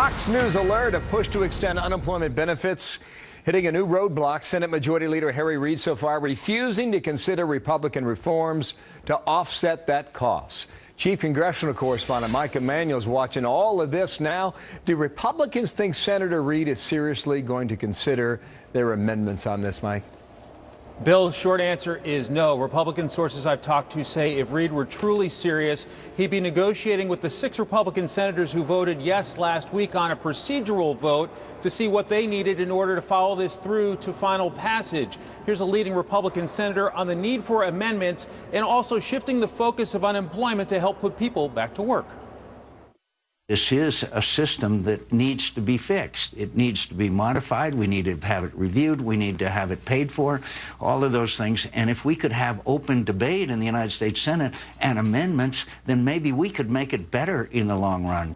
Fox News alert, a push to extend unemployment benefits hitting a new roadblock. Senate Majority Leader Harry Reid so far refusing to consider Republican reforms to offset that cost. Chief Congressional Correspondent Mike Emanuel is watching all of this now. Do Republicans think Senator Reid is seriously going to consider their amendments on this, Mike? Bill, short answer is no. Republican sources I've talked to say if Reid were truly serious, he'd be negotiating with the 6 Republican senators who voted yes last week on a procedural vote to see what they needed in order to follow this through to final passage. Here's a leading Republican senator on the need for amendments and also shifting the focus of unemployment to help put people back to work. This is a system that needs to be fixed. It needs to be modified. We need to have it reviewed. We need to have it paid for, all of those things. And if we could have open debate in the United States Senate and amendments, then maybe we could make it better in the long run.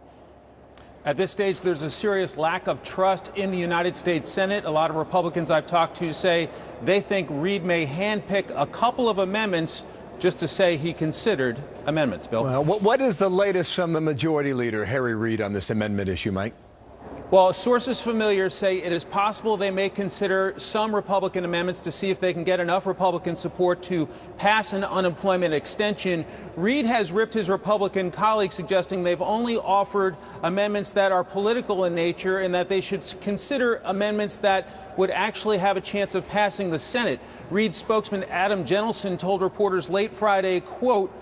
At this stage, there's a serious lack of trust in the United States Senate. A lot of Republicans I've talked to say they think Reid may handpick a couple of amendments just to say he considered amendments. Bill? Well, what is the latest from the Majority Leader, Harry Reid, on this amendment issue, Mike? Well, sources familiar say it is possible they may consider some Republican amendments to see if they can get enough Republican support to pass an unemployment extension. Reid has ripped his Republican colleagues, suggesting they've only offered amendments that are political in nature and that they should consider amendments that would actually have a chance of passing the Senate. Reid spokesman Adam Jentelson told reporters late Friday, quote,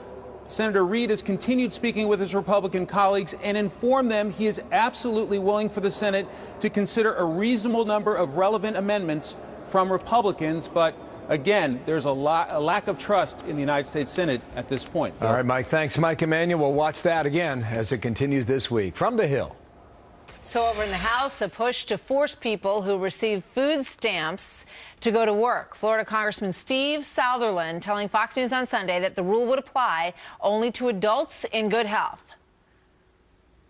Senator Reid has continued speaking with his Republican colleagues and informed them he is absolutely willing for the Senate to consider a reasonable number of relevant amendments from Republicans. But again, there's a lack of trust in the United States Senate at this point. Bill? All right, Mike. Thanks, Mike Emanuel. We'll watch that again as it continues this week. From the Hill. So over in the House, a push to force people who receive food stamps to go to work. Florida Congressman Steve Southerland telling Fox News on Sunday that the rule would apply only to adults in good health.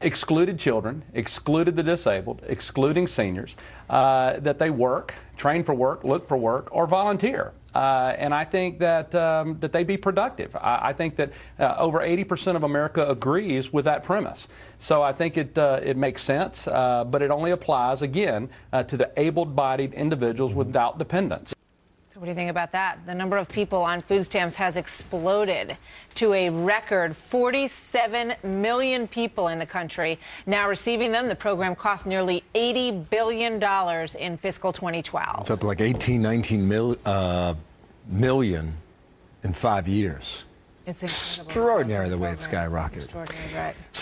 Excluded children, excluded the disabled, excluding seniors, that they work, train for work, look for work, or volunteer. And I think that that they be productive. I think that over 80% of America agrees with that premise. So I think it makes sense, but it only applies, again, to the able-bodied individuals without dependents. So what do you think about that? The number of people on food stamps has exploded to a record 47 million people in the country now receiving them. The program cost nearly $80 billion in fiscal 2012. It's up like 19 million in 5 years. It's incredible. Extraordinary the way it's skyrocketed. Extraordinary, right?